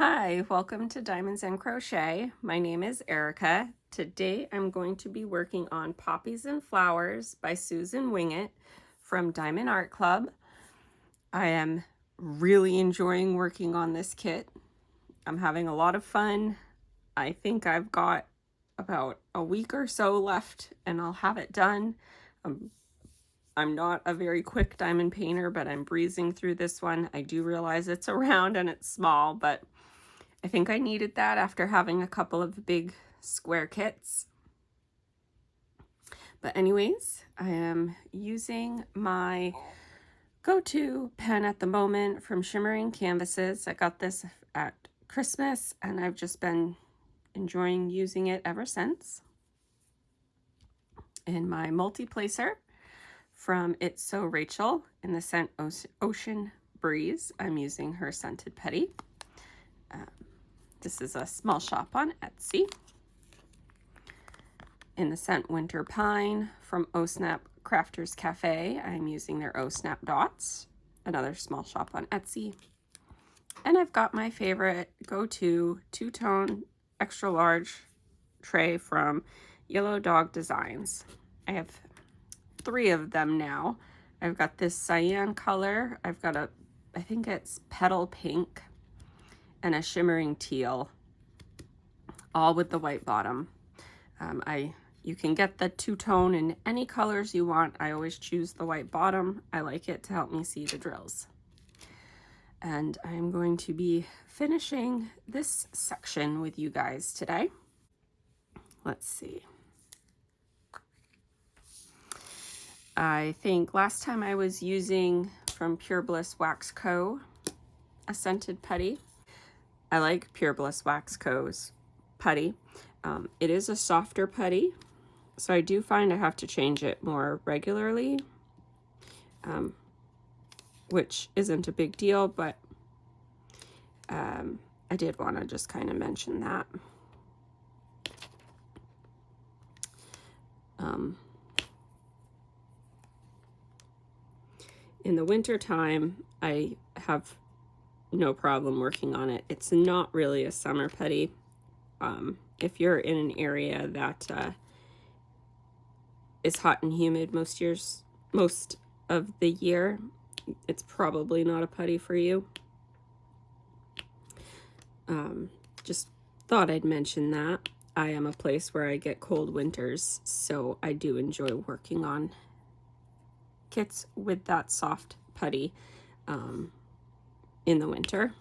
Hi, welcome to Diamonds and Crochet. My name is Erica. Today I'm going to be working on Poppies and Flowers by Susan Wingett from Diamond Art Club. I am really enjoying working on this kit. I'm having a lot of fun. I think I've got about a week or so left and I'll have it done. I'm not a very quick diamond painter, but I'm breezing through this one. I do realize it's a round and it's small, but I think I needed that after having a couple of big square kits. But anyways, I am using my go-to pen at the moment from Shimmering Canvases. I got this at Christmas and I've just been enjoying using it ever since. And my multi-placer from It's So Rachel in the scent Ocean Breeze. I'm using her scented petty. This is a small shop on Etsy. In the scent Winter Pine from O Snap Crafters Cafe, I'm using their O Snap dots, another small shop on Etsy. And I've got my favorite go-to two-tone extra large tray from Yellow Dog Designs. I have 3 of them now. I've got this cyan color, I've got I think it's petal pink, and a shimmering teal, all with the white bottom. You can get the two-tone in any colors you want. I always choose the white bottom. I like it to help me see the drills. And I'm going to be finishing this section with you guys today. Let's see. I think last time I was using from Pure Bliss Wax Co. a scented putty. I like Pure Bliss Wax Co.'s putty. It is a softer putty, so I do find I have to change it more regularly, which isn't a big deal, but I did want to just kind of mention that. In the winter time, I have no problem working on it. It's not really a summer putty. If you're in an area that is hot and humid most of the year, it's probably not a putty for you. Just thought I'd mention that. I am a place where I get cold winters, so I do enjoy working on kits with that soft putty in the winter.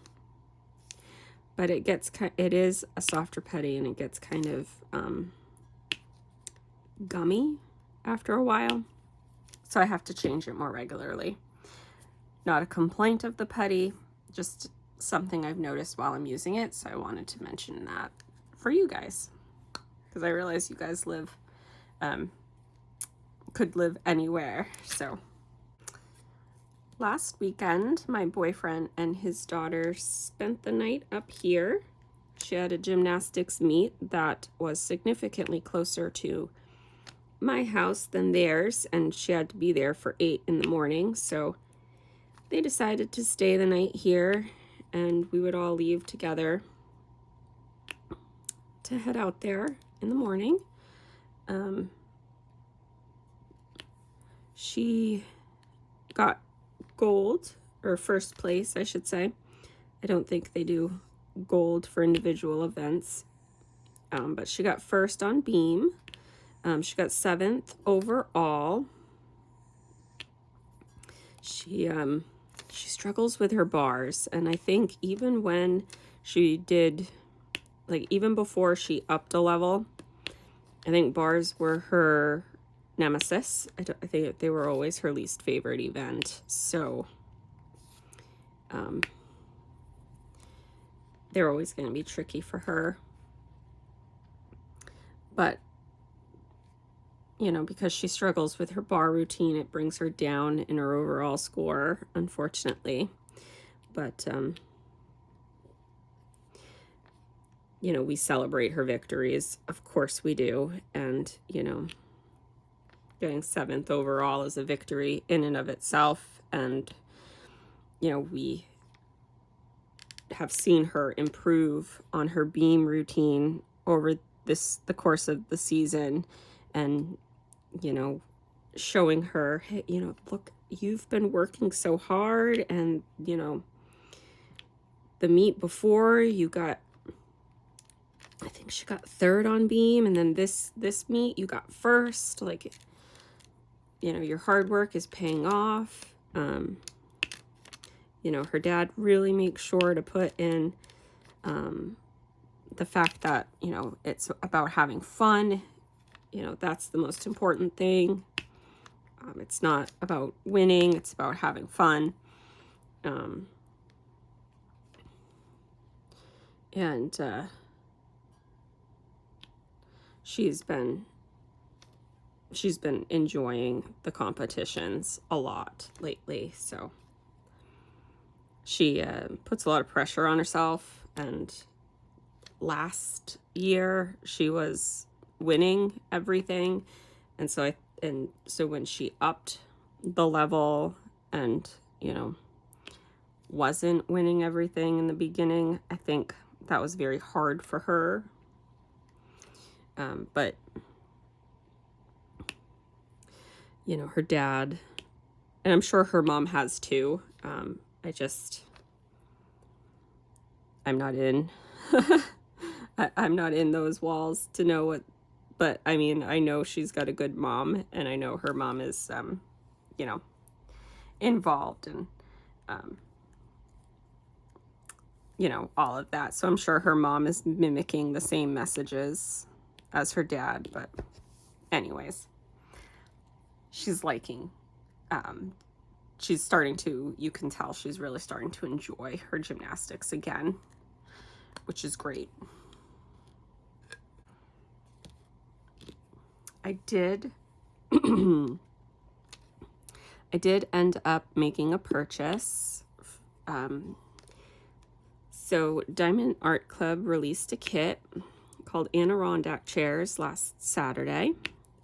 But it is a softer putty and it gets kind of gummy after a while, so I have to change it more regularly. Not a complaint of the putty, just something I've noticed while I'm using it, so I wanted to mention that for you guys, because I realize you guys could live anywhere. So last weekend, my boyfriend and his daughter spent the night up here. She had a gymnastics meet that was significantly closer to my house than theirs, and she had to be there for 8 in the morning, so they decided to stay the night here, and we would all leave together to head out there in the morning. She got gold, or first place, I should say. I don't think they do gold for individual events, but she got first on beam. She got 7th overall. She struggles with her bars, and I think even when she did, like even before she upped a level, I think bars were her nemesis. I think they were always her least favorite event, so they're always going to be tricky for her. But you know, because she struggles with her bar routine, it brings her down in her overall score, unfortunately. But you know, we celebrate her victories, of course we do, and you know, getting 7th overall is a victory in and of itself, and you know, we have seen her improve on her beam routine over the course of the season, and, you know, showing her, hey, you know, look, you've been working so hard, and, you know, the meet before you got, I think she got third on beam, and then this meet you got first. Like, you know, your hard work is paying off. You know, her dad really makes sure to put in the fact that, you know, it's about having fun. You know, that's the most important thing. It's not about winning, it's about having fun. And she's been enjoying the competitions a lot lately, so she puts a lot of pressure on herself. And last year she was winning everything, and so when she upped the level and, you know, wasn't winning everything in the beginning, I think that was very hard for her. But, you know, her dad, and I'm sure her mom has too. I'm not in, I'm not in those walls to know what, but I mean, I know she's got a good mom, and I know her mom is, you know, involved, and, you know, all of that. So I'm sure her mom is mimicking the same messages as her dad. But anyways, she's liking, she's starting to, you can tell she's really starting to enjoy her gymnastics again, which is great. I did I did end up making a purchase. So Diamond Art Club released a kit called Adirondack chairs last Saturday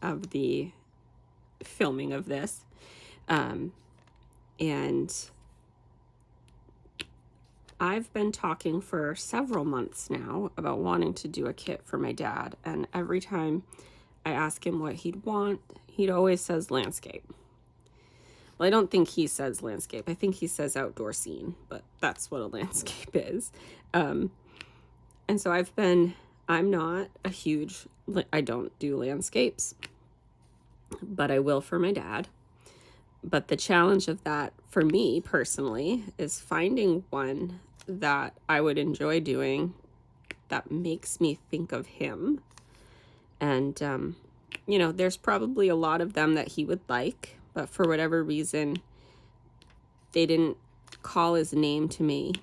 of the filming of this. And I've been talking for several months now about wanting to do a kit for my dad, and every time I ask him what he'd want, he'd always says landscape. Well, I don't think he says landscape. I think he says outdoor scene, but that's what a landscape is. And so I'm not a huge, I don't do landscapes, but I will for my dad. But the challenge of that for me personally is finding one that I would enjoy doing that makes me think of him. And, you know, there's probably a lot of them that he would like, but for whatever reason, they didn't call his name to me.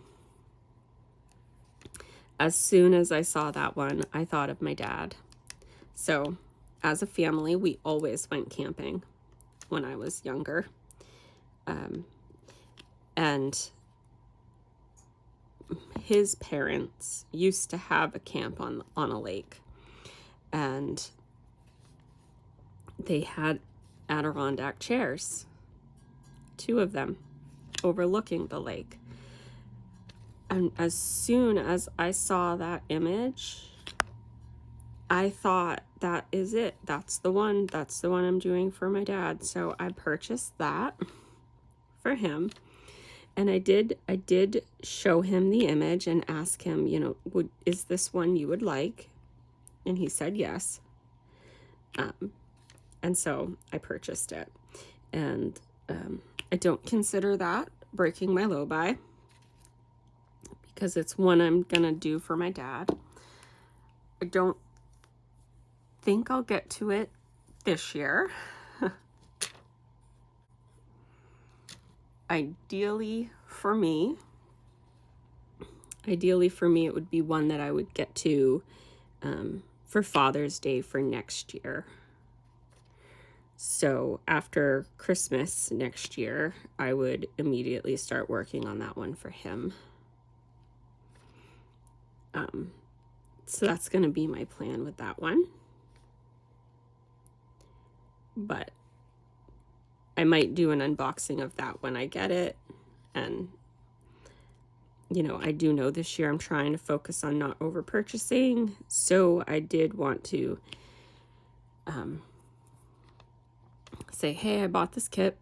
As soon as I saw that one, I thought of my dad. So as a family, we always went camping when I was younger. And his parents used to have a camp on a lake, and they had Adirondack chairs, 2 of them, overlooking the lake. And as soon as I saw that image, I thought, that is it. That's the one I'm doing for my dad. So I purchased that for him. And I did show him the image and ask him, you know, is this one you would like? And he said yes. And so I purchased it. And I don't consider that breaking my low buy, because it's one I'm gonna do for my dad. I don't think I'll get to it this year. Ideally for me, it would be one that I would get to for Father's Day for next year. So after Christmas next year, I would immediately start working on that one for him. So that's going to be my plan with that one. But I might do an unboxing of that when I get it. And, you know, I do know this year I'm trying to focus on not over purchasing, so I did want to say, hey, I bought this kit.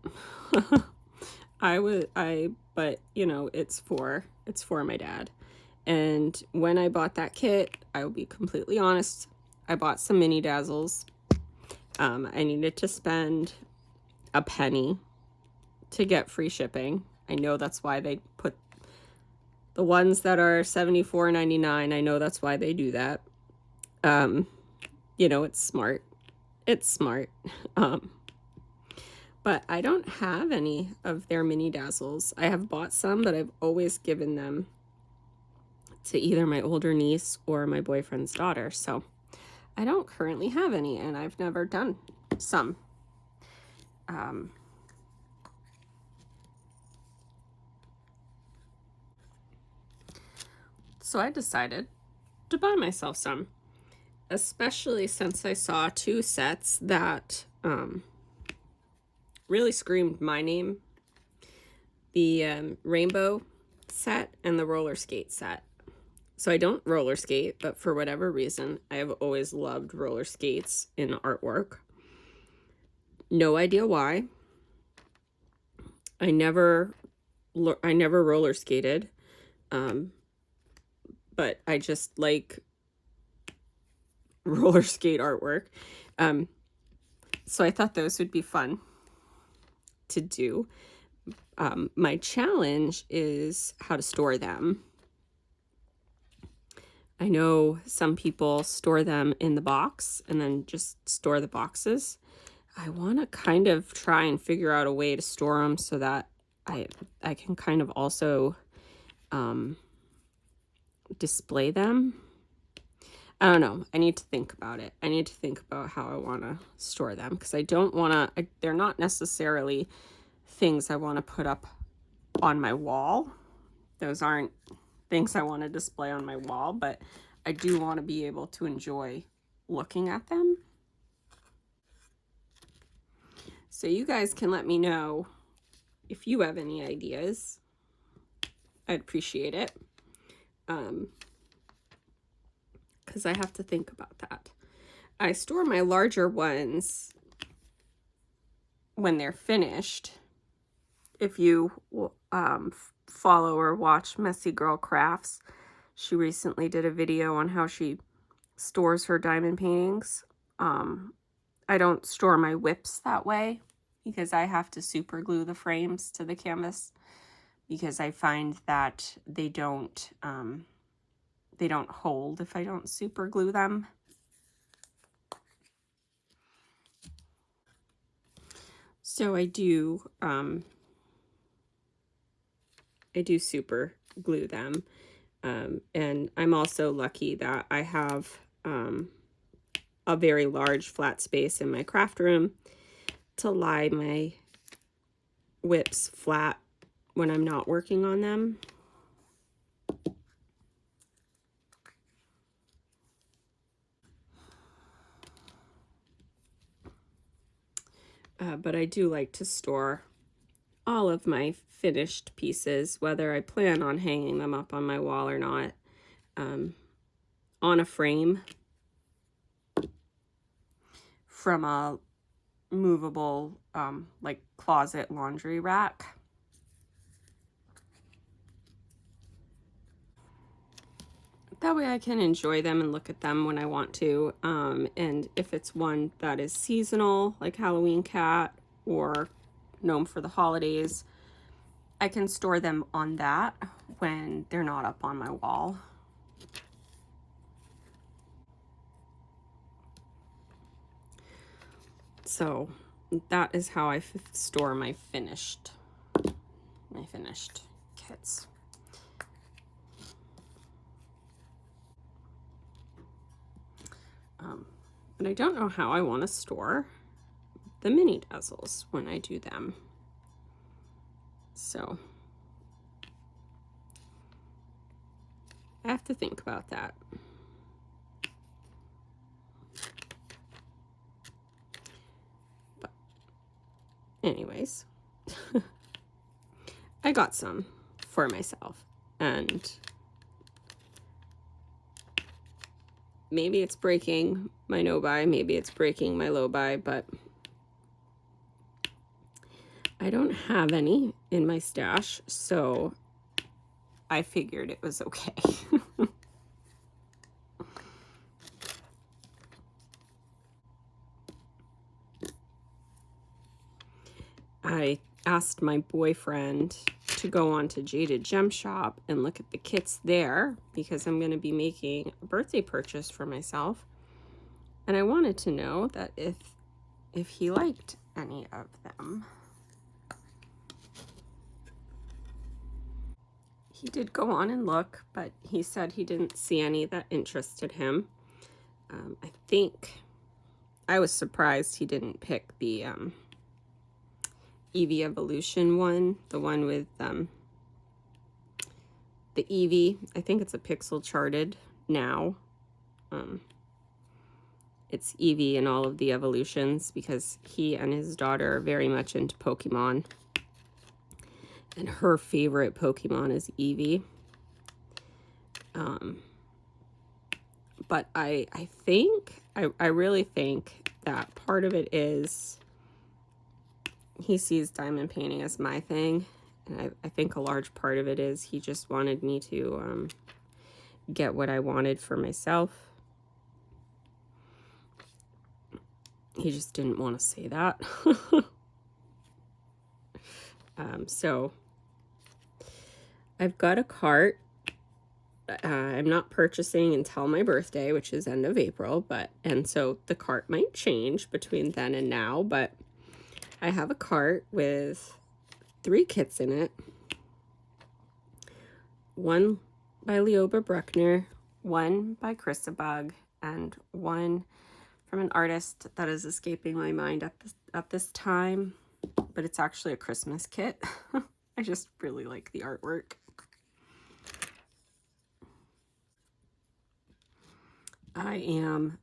But you know, it's for my dad. And when I bought that kit, I will be completely honest, I bought some mini dazzles. I needed to spend a penny to get free shipping. I know that's why they put the ones that are $74.99. I know that's why they do that. You know, it's smart. It's smart. But I don't have any of their mini dazzles. I have bought some, but I've always given them to either my older niece or my boyfriend's daughter. So I don't currently have any, and I've never done some. So I decided to buy myself some, especially since I saw two sets that really screamed my name. The rainbow set and the roller skate set. So I don't roller skate, but for whatever reason, I have always loved roller skates in artwork. No idea why. I never roller skated, but I just like roller skate artwork. So I thought those would be fun to do. My challenge is how to store them. I know some people store them in the box and then just store the boxes. I want to kind of try and figure out a way to store them so that I can kind of also display them. I don't know. I need to think about it. I need to think about how I want to store them, because I don't want to, they're not necessarily things I want to put up on my wall. Those aren't things I want to display on my wall, but I do want to be able to enjoy looking at them. So you guys can let me know if you have any ideas. I'd appreciate it. Because I have to think about that. I store my larger ones when they're finished. If you follow or watch Messy Girl Crafts, she recently did a video on how she stores her diamond paintings. I don't store my WIPs that way because I have to super glue the frames to the canvas, because I find that they don't hold if I don't super glue them. So I do super glue them. And I'm also lucky that I have a very large flat space in my craft room to lie my WIPs flat when I'm not working on them. But I do like to store all of my finished pieces, whether I plan on hanging them up on my wall or not, on a frame from a movable like closet laundry rack. That way I can enjoy them and look at them when I want to. And if it's one that is seasonal, like Halloween cat or gnome for the holidays, I can store them on that when they're not up on my wall. So that is how I store my finished kits. But I don't know how I want to store the mini dazzles when I do them. So I have to think about that. But anyways, I got some for myself. and maybe it's breaking my no-buy, maybe it's breaking my low-buy, but I don't have any in my stash, so I figured it was okay. I asked my boyfriend to go on to Jaded Gem Shop and look at the kits there because I'm going to be making a birthday purchase for myself. And I wanted to know that if he liked any of them. He did go on and look, but he said he didn't see any that interested him. I think I was surprised he didn't pick the Eevee Evolution one, the one with the Eevee. I think it's a pixel charted now. It's Eevee in all of the evolutions because he and his daughter are very much into Pokemon. And her favorite Pokemon is Eevee. But I really think that part of it is he sees diamond painting as my thing. And I think a large part of it is he just wanted me to get what I wanted for myself. He just didn't want to say that. So I've got a cart. I'm not purchasing until my birthday, which is end of April, and so the cart might change between then and now, but I have a cart with 3 kits in it. One by Leoba Bruckner, one by Christabug, and one from an artist that is escaping my mind at this time, but it's actually a Christmas kit. I just really like the artwork. I am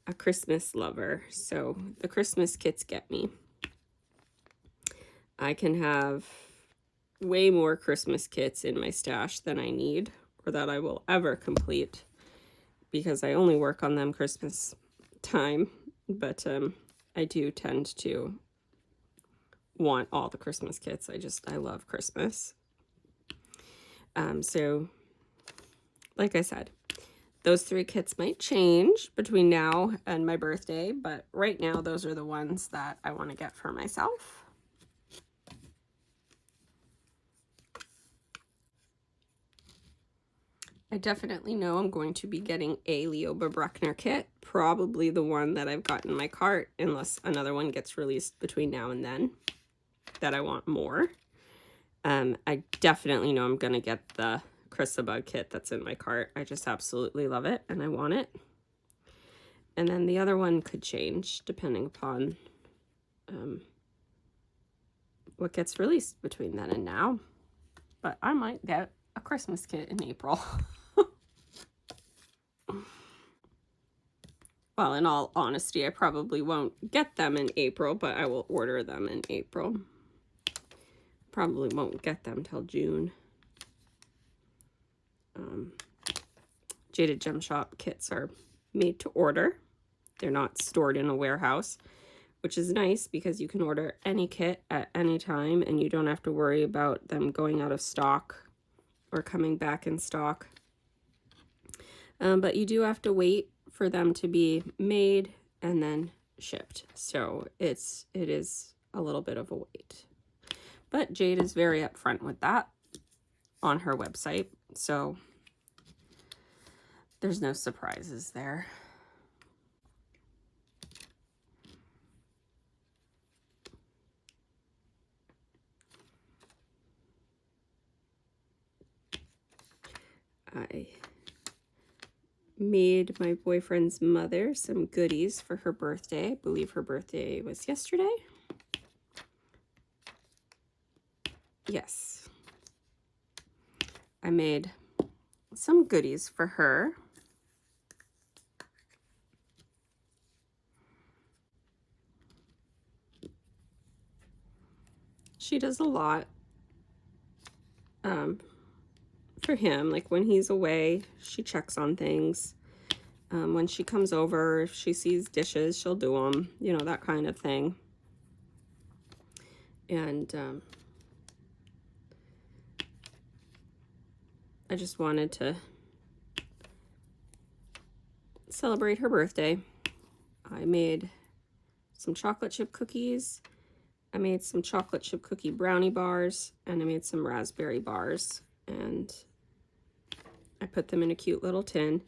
a Christmas lover, so the Christmas kits get me. I can have way more Christmas kits in my stash than I need or that I will ever complete because I only work on them Christmas time, but I do tend to want all the Christmas kits. I love Christmas. So like I said, those 3 kits might change between now and my birthday, but right now those are the ones that I want to get for myself. I definitely know I'm going to be getting a Leoba Bruckner kit, probably the one that I've got in my cart, unless another one gets released between now and then that I want more. I definitely know I'm going to get the Christabug kit that's in my cart. I just absolutely love it and I want it. And then the other one could change depending upon what gets released between then and now. But I might get a Christmas kit in April. Well, in all honesty, I probably won't get them in April, but I will order them in April. Probably won't get them till June. Jaded Gem Shop kits are made to order. They're not stored in a warehouse, which is nice because you can order any kit at any time and you don't have to worry about them going out of stock or coming back in stock. But you do have to wait for them to be made and then shipped. So it is a little bit of a wait. But Jade is very upfront with that on her website. So there's no surprises there. I made my boyfriend's mother some goodies for her birthday. I believe her birthday was yesterday. Yes. I made some goodies for her. She does a lot for him. Like when he's away, she checks on things. When she comes over, if she sees dishes, she'll do them, you know, that kind of thing. And I just wanted to celebrate her birthday. I made some chocolate chip cookies. I made some chocolate chip cookie brownie bars, and I made some raspberry bars. And I put them in a cute little tin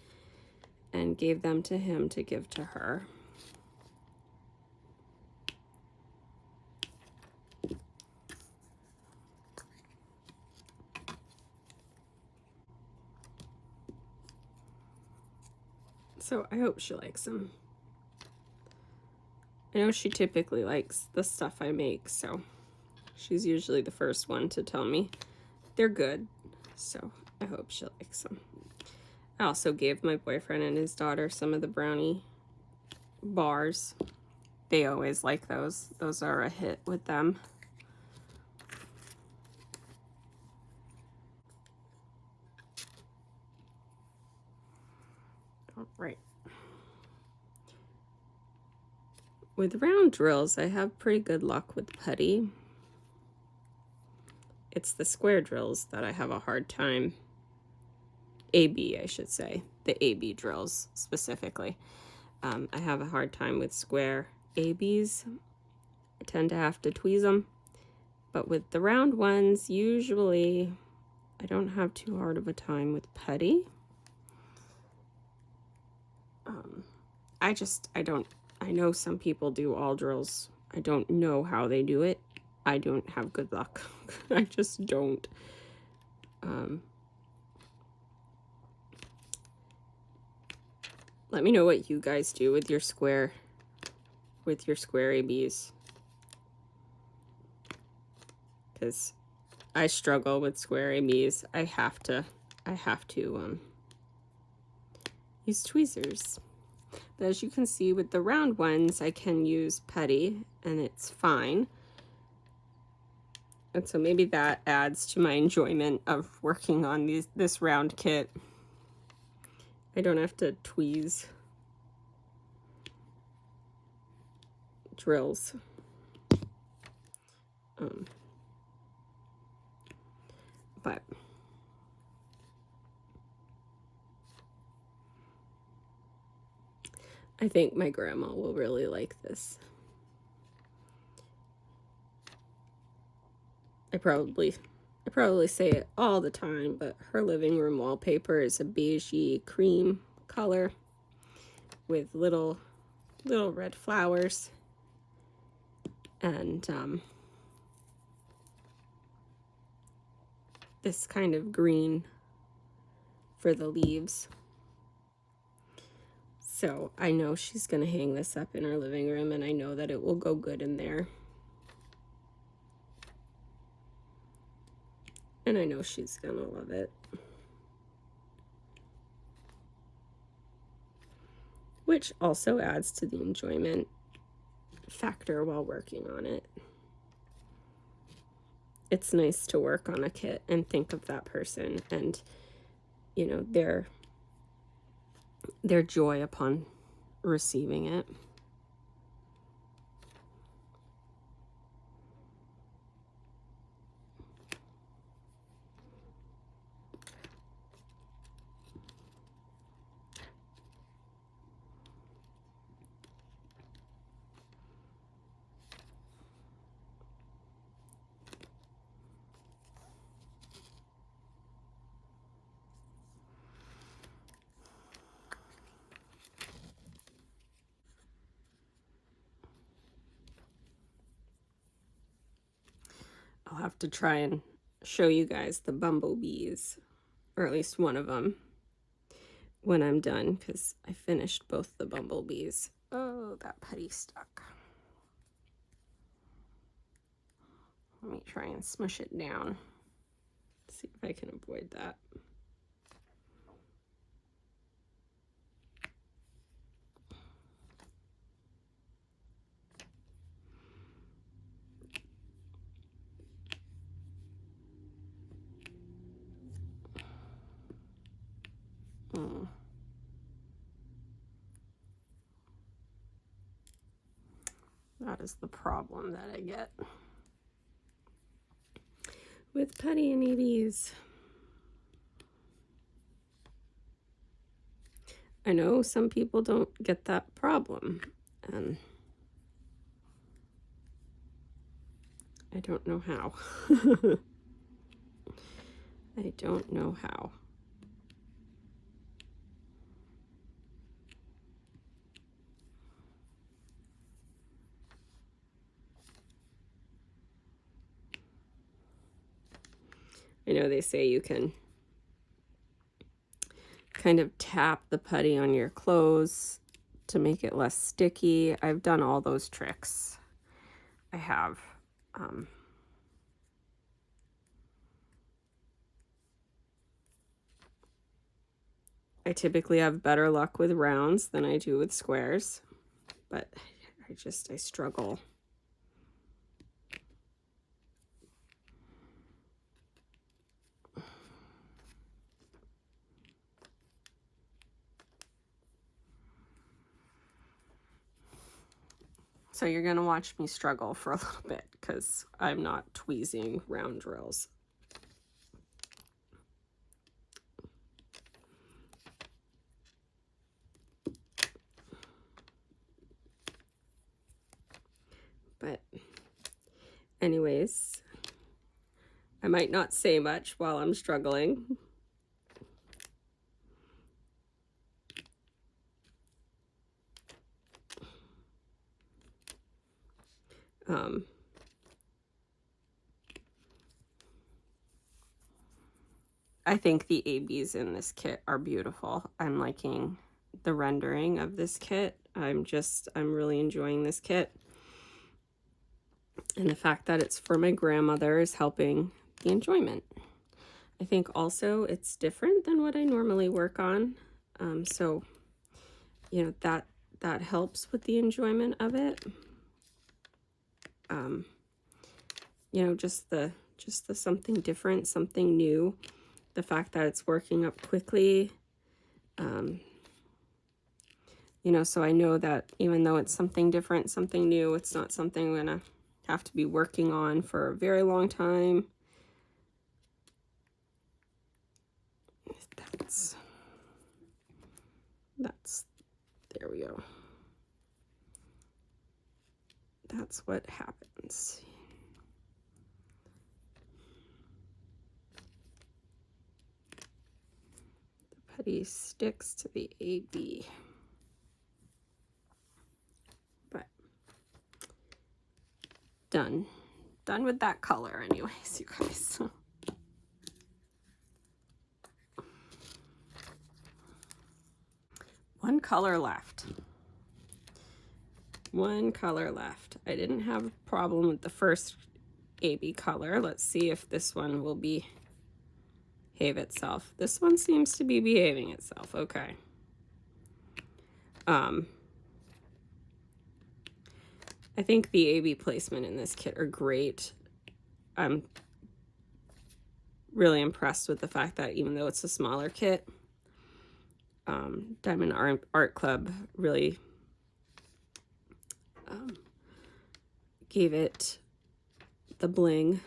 and gave them to him to give to her. So I hope she likes them. I know she typically likes the stuff I make, so she's usually the first one to tell me they're good. So I hope she likes them. I also gave my boyfriend and his daughter some of the brownie bars. They always like those. Those are a hit with them. All right. With round drills, I have pretty good luck with putty. It's the square drills that I have a hard time. AB, I should say. The AB drills, specifically. I have a hard time with square ABs. I tend to have to tweeze them. But with the round ones, usually I don't have too hard of a time with putty. I know some people do all drills. I don't know how they do it. I don't have good luck. I just don't. Let me know what you guys do with your square ABs. Because I struggle with square ABs. I have to use tweezers. But as you can see with the round ones, I can use putty and it's fine. And so maybe that adds to my enjoyment of working on this round kit. I don't have to tweeze drills. But I think my grandma will really like this. I probably say it all the time, but her living room wallpaper is a beigey cream color with little red flowers and this kind of green for the leaves. So I know she's gonna hang this up in her living room, and I know that it will go good in there. And I know she's gonna love it. Which also adds to the enjoyment factor while working on it. It's nice to work on a kit and think of that person and, you know, their joy upon receiving it. I'll have to try and show you guys the bumblebees, or at least one of them, when I'm done, because I finished both the bumblebees. Oh, that putty stuck. Let me try and smush it down. See if I can avoid that. That is the problem that I get with putty and EBs. I know some people don't get that problem, and I don't know how. I don't know how. I know they say you can kind of tap the putty on your clothes to make it less sticky. I've done all those tricks. I have. I typically have better luck with rounds than I do with squares, but I struggle. So you're going to watch me struggle for a little bit because I'm not tweezing round drills. But anyways, I might not say much while I'm struggling. I think the ABs in this kit are beautiful. I'm liking the rendering of this kit. I'm really enjoying this kit. And the fact that it's for my grandmother is helping the enjoyment. I think also it's different than what I normally work on. So, you know, that helps with the enjoyment of it. You know, just the something different, something new. The fact that it's working up quickly. You know, so I know that even though it's something different, something new, it's not something I'm gonna have to be working on for a very long time. That's there we go. That's what happens. The putty sticks to the AB. But done with that color anyways, you guys. One color left. One color left. I didn't have a problem with the first AB color. Let's see if this one will behave itself. This one seems to be behaving itself. Okay. I think the AB placement in this kit are great. I'm really impressed with the fact that even though it's a smaller kit, Diamond Art Club really gave it the bling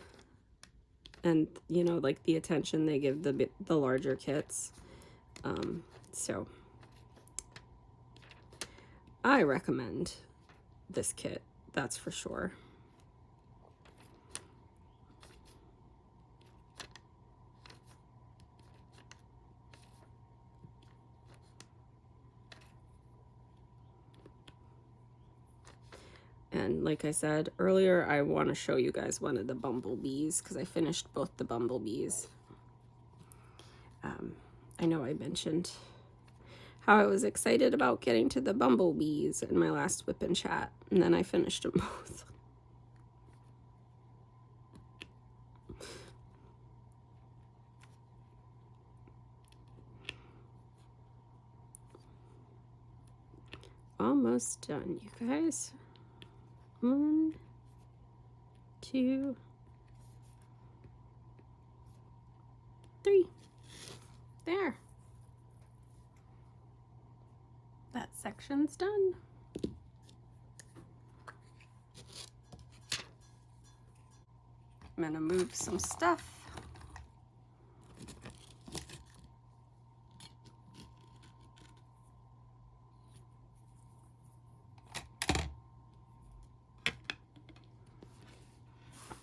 and, you know, like the attention they give the larger kits. So I recommend this kit, that's for sure. And like I said earlier, I want to show you guys one of the bumblebees because I finished both the bumblebees. I know I mentioned how I was excited about getting to the bumblebees in my last WIP and chat, and then I finished them both. Almost done, you guys. 1, 2, 3. There. section's done. I'm gonna move some stuff.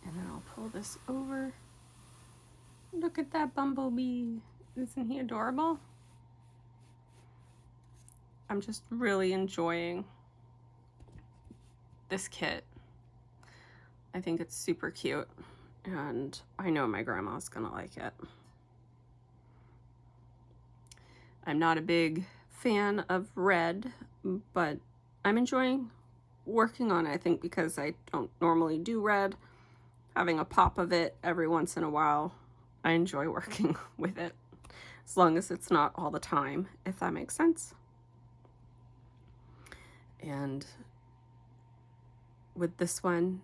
And then I'll pull this over. Look at that bumblebee. Isn't he adorable? I'm just really enjoying this kit. I think it's super cute, and I know my grandma's gonna like it. I'm not a big fan of red, but I'm enjoying working on it, I think, because I don't normally do red. Having a pop of it every once in a while, I enjoy working with it, as long as it's not all the time, if that makes sense. And with this one,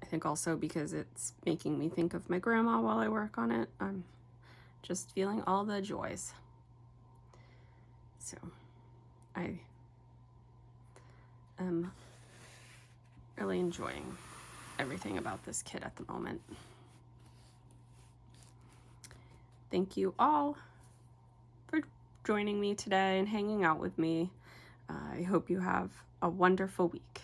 I think also because it's making me think of my grandma while I work on it, I'm just feeling all the joys. So I am really enjoying everything about this kit at the moment. Thank you all for joining me today and hanging out with me. I hope you have a wonderful week.